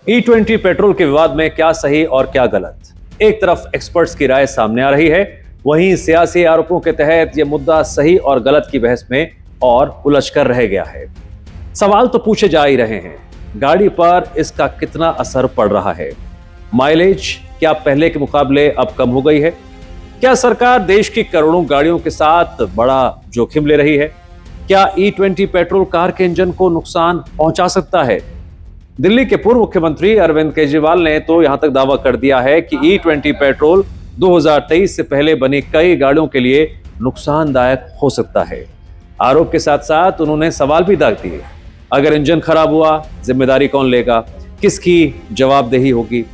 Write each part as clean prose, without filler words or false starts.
E20 petrol के विवाद में क्या सही और क्या गलत? एक तरफ एक्सपर्ट्स की राय सामने आ रही है, वहीं सियासी आरोपों के तहत यह मुद्दा सही और गलत की बहस में और उलझकर रह गया है। सवाल तो पूछे जा ही रहे हैं, गाड़ी पर इसका कितना असर पड़ रहा है? माइलेज क्या पहले के मुकाबले अब कम हो गई है? क्या सरकार देश की करोड़ों गाड़ियों के साथ बड़ा जोखिम ले रही है? क्या E20 पेट्रोल कार के इंजन को नुकसान पहुंचा सकता है? दिल्ली के पूर्व मुख्यमंत्री अरविंद केजरीवाल ने तो यहां तक दावा कर दिया है कि E20 पेट्रोल 2023 से पहले बनी कई गाड़ियों के लिए नुकसानदायक हो सकता है। आरोप के साथ साथ उन्होंने सवाल भी दाग दिए, अगर इंजन खराब हुआ, जिम्मेदारी कौन लेगा, किसकी जवाबदेही होगी?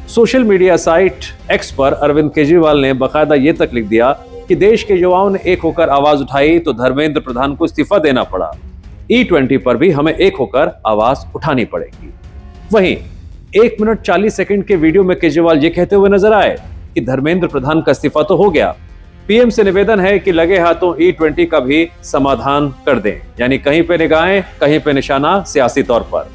सोशल मीडिया साइट एक्स पर अरविंद केजरीवाल ने बाकायदा ये तक लिख दिया कि देश के युवाओं ने एक होकर आवाज उठाई तो धर्मेंद्र प्रधान को इस्तीफा देना पड़ा। E20 पर भी हमें एक होकर आवाज उठानी पड़ेगी। वहीं 1 मिनट 40 सेकंड के वीडियो में केजरीवाल ये कहते हुए नजर आए कि धर्मेंद्र प्रधान का इस्तीफा तो हो गया, पीएम से निवेदन है कि लगे हाथों E20 का भी समाधान कर दें, यानी कहीं पे निगाहें कहीं पे निशाना सियासी तौर पर।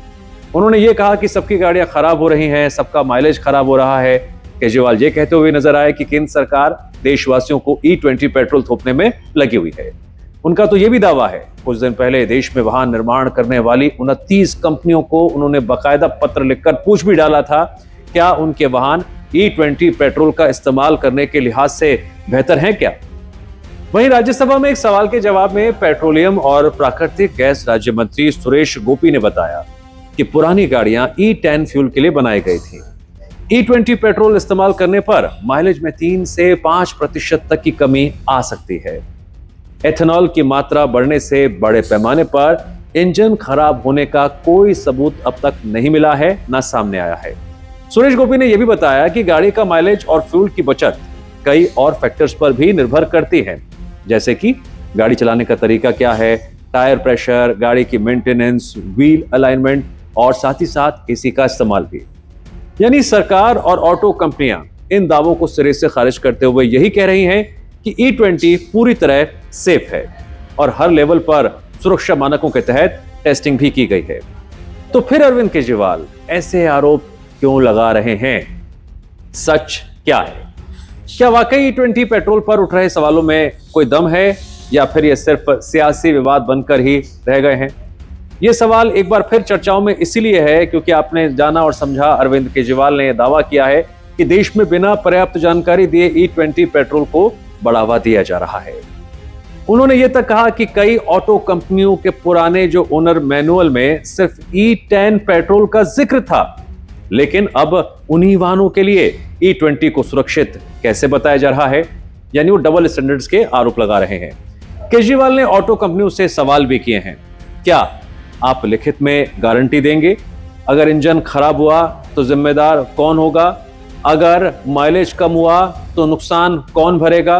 उन्होंने ये कहा कि सबकी गाड़ियां खराब हो रही हैं, सबका माइलेज खराब हो रहा है। केजरीवाल ये कहते हुए नजर आए कि केंद्र सरकार देशवासियों को E20 पेट्रोल थोपने में लगी हुई है। उनका तो यह भी दावा है, कुछ दिन पहले देश में वाहन निर्माण करने वाली 29 कंपनियों को उन्होंने बाकायदा पत्र लिखकर पूछ भी डाला था, क्या उनके वाहन E20 पेट्रोल का इस्तेमाल करने के लिहाज से बेहतर हैं क्या? वहीं राज्यसभा में एक सवाल के जवाब में पेट्रोलियम और प्राकृतिक गैस राज्य मंत्री सुरेश गोपी ने बताया कि पुरानी गाड़ियां E10 फ्यूल के लिए बनाई गई थी। E20 पेट्रोल इस्तेमाल करने पर माइलेज में 3 से 5% तक की कमी आ सकती है। एथेनॉल की मात्रा बढ़ने से बड़े पैमाने पर इंजन खराब होने का कोई सबूत अब तक नहीं मिला है, ना सामने आया है। सुरेश गोपी ने यह भी बताया कि गाड़ी का माइलेज और फ्यूल की बचत कई और फैक्टर्स पर भी निर्भर करती है, जैसे कि गाड़ी चलाने का तरीका क्या है, टायर प्रेशर, गाड़ी की मेंटेनेंस, व्हील अलाइनमेंट और साथ ही साथ एसी का इस्तेमाल भी। यानी सरकार और ऑटो कंपनियां इन दावों को सिरे से खारिज करते हुए यही कह रही हैं कि E20 पूरी तरह सेफ है और हर लेवल पर सुरक्षा मानकों के तहत टेस्टिंग भी की गई है। तो फिर अरविंद केजरीवाल ऐसे आरोप क्यों लगा रहे हैं? सच क्या है? क्या वाकई E20 पेट्रोल पर उठ रहे सवालों में कोई दम है या फिर यह सिर्फ सियासी विवाद बनकर ही रह गए हैं? यह सवाल एक बार फिर चर्चाओं में इसीलिए है क्योंकि आपने जाना और समझा अरविंद केजरीवाल ने दावा किया है कि देश में बिना पर्याप्त जानकारी दिए E20 पेट्रोल को बढ़ावा दिया जा रहा है। उन्होंने यह तक कहा कि कई ऑटो कंपनियों के पुराने जो ओनर मैनुअल में सिर्फ E10 पेट्रोल का जिक्र था, लेकिन अब उन्हीं वाहनों के लिए E20 को सुरक्षित कैसे बताया जा रहा है, यानी वो डबल स्टैंडर्ड्स के आरोप लगा रहे हैं। केजरीवाल ने ऑटो कंपनियों से सवाल भी किए हैं, क्या आप लिखित में गारंटी देंगे? अगर इंजन खराब हुआ तो जिम्मेदार कौन होगा? अगर माइलेज कम हुआ तो नुकसान कौन भरेगा?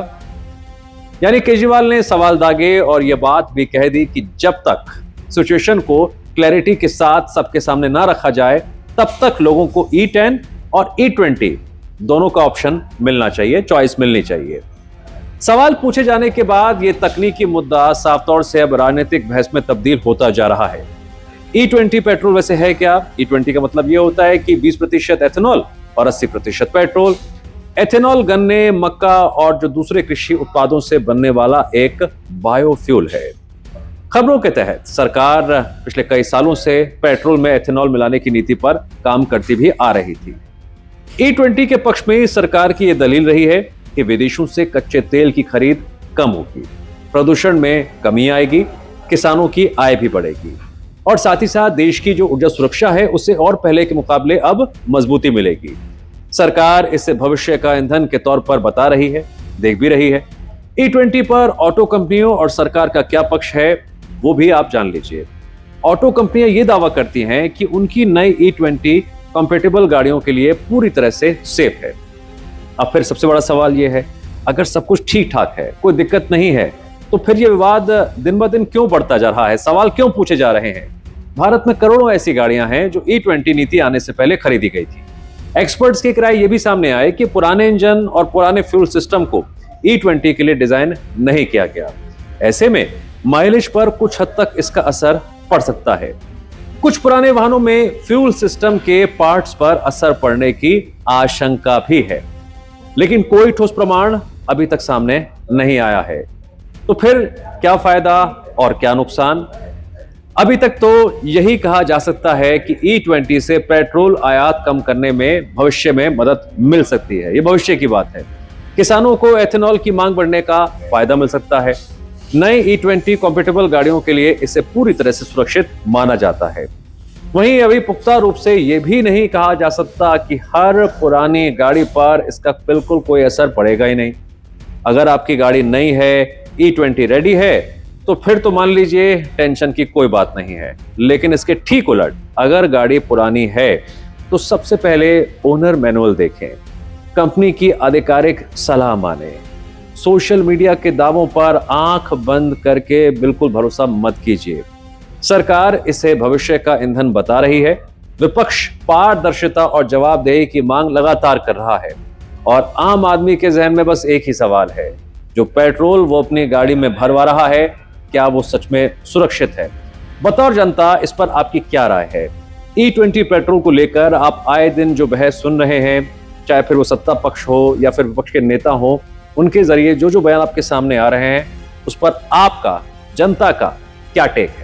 यानी केजरीवाल ने सवाल दागे और यह बात भी कह दी कि जब तक सिचुएशन को क्लैरिटी के साथ सबके सामने ना रखा जाए, तब तक लोगों को E10 और E20 दोनों का ऑप्शन मिलना चाहिए, चॉइस मिलनी चाहिए। सवाल पूछे जाने के बाद यह तकनीकी मुद्दा साफ तौर से अब राजनीतिक बहस में तब्दील होता जा रहा है। E20 पेट्रोल वैसे है क्या? E20 का मतलब यह होता है कि 20% एथेनॉल और 80% पेट्रोल। एथेनॉल गन्ने, मक्का और जो दूसरे कृषि उत्पादों से बनने वाला एक बायोफ्यूल है। खबरों के तहत सरकार पिछले कई सालों से पेट्रोल में एथेनॉल मिलाने की नीति पर काम करती भी आ रही थी। E20 के पक्ष में सरकार की यह दलील रही है कि विदेशों से कच्चे तेल की खरीद कम होगी, प्रदूषण में कमी आएगी, किसानों की आय भी बढ़ेगी और साथ ही साथ देश की जो ऊर्जा सुरक्षा है उसे और पहले के मुकाबले अब मजबूती मिलेगी। सरकार इसे भविष्य का ईंधन के तौर पर बता रही है, देख भी रही है। E20 पर ऑटो कंपनियों और सरकार का क्या पक्ष है वो भी आप जान लीजिए। ऑटो कंपनियां ये दावा करती हैं कि उनकी नई E20 कंपैटिबल गाड़ियों के लिए पूरी तरह से सेफ है। अब फिर सबसे बड़ा सवाल यह है, अगर सब कुछ ठीक ठाक है, कोई दिक्कत नहीं है, तो फिर यह विवाद दिन ब दिन क्यों बढ़ता जा रहा है? सवाल क्यों पूछे जा रहे हैं? भारत में करोड़ों ऐसी गाड़ियां हैं जो E20 नीति आने से पहले खरीदी गई थी। एक्सपर्ट्स की राय यह भी सामने आए कि पुराने इंजन और पुराने फ्यूल सिस्टम को E20 के लिए डिजाइन नहीं किया गया। ऐसे में माइलेज पर कुछ हद तक इसका असर पड़ सकता है। कुछ पुराने वाहनों में फ्यूल सिस्टम के पार्ट्स पर असर पड़ने की आशंका भी है, लेकिन कोई ठोस प्रमाण अभी तक सामने नहीं आया है। तो फिर क्या फायदा और क्या नुकसान? अभी तक तो यही कहा जा सकता है कि E20 से पेट्रोल आयात कम करने में भविष्य में मदद मिल सकती है। ये भविष्य की बात है। किसानों को एथेनॉल की मांग बढ़ने का फायदा मिल सकता है। नई E20 कॉम्पैटिबल गाड़ियों के लिए इसे पूरी तरह से सुरक्षित माना जाता है। वहीं अभी पुख्ता रूप से यह भी नहीं कहा जा सकता कि हर पुरानी गाड़ी पर इसका बिल्कुल कोई असर पड़ेगा ही नहीं। अगर आपकी गाड़ी नई है, E20 रेडी है, तो फिर तो मान लीजिए टेंशन की कोई बात नहीं है। लेकिन इसके ठीक उलट, अगर गाड़ी पुरानी है तो सबसे पहले ओनर मैनुअल देखें, कंपनी की आधिकारिक सलाह माने, सोशल मीडिया के दावों पर आंख बंद करके बिल्कुल भरोसा मत कीजिए। सरकार इसे भविष्य का ईंधन बता रही है। विपक्ष पारदर्शिता और जवाबदेही की मांग लगातार कर रहा है और आम आदमी के जहन में बस एक ही सवाल है, जो पेट्रोल वो अपनी गाड़ी में भरवा रहा है, क्या वो सच में सुरक्षित है? बतौर जनता इस पर आपकी क्या राय है? E20 पेट्रोल को लेकर आप आए दिन जो बहस सुन रहे हैं, चाहे फिर वो सत्ता पक्ष हो या फिर विपक्ष के नेता हो, उनके जरिए जो जो बयान आपके सामने आ रहे हैं, उस पर आपका, जनता का क्या टेक है?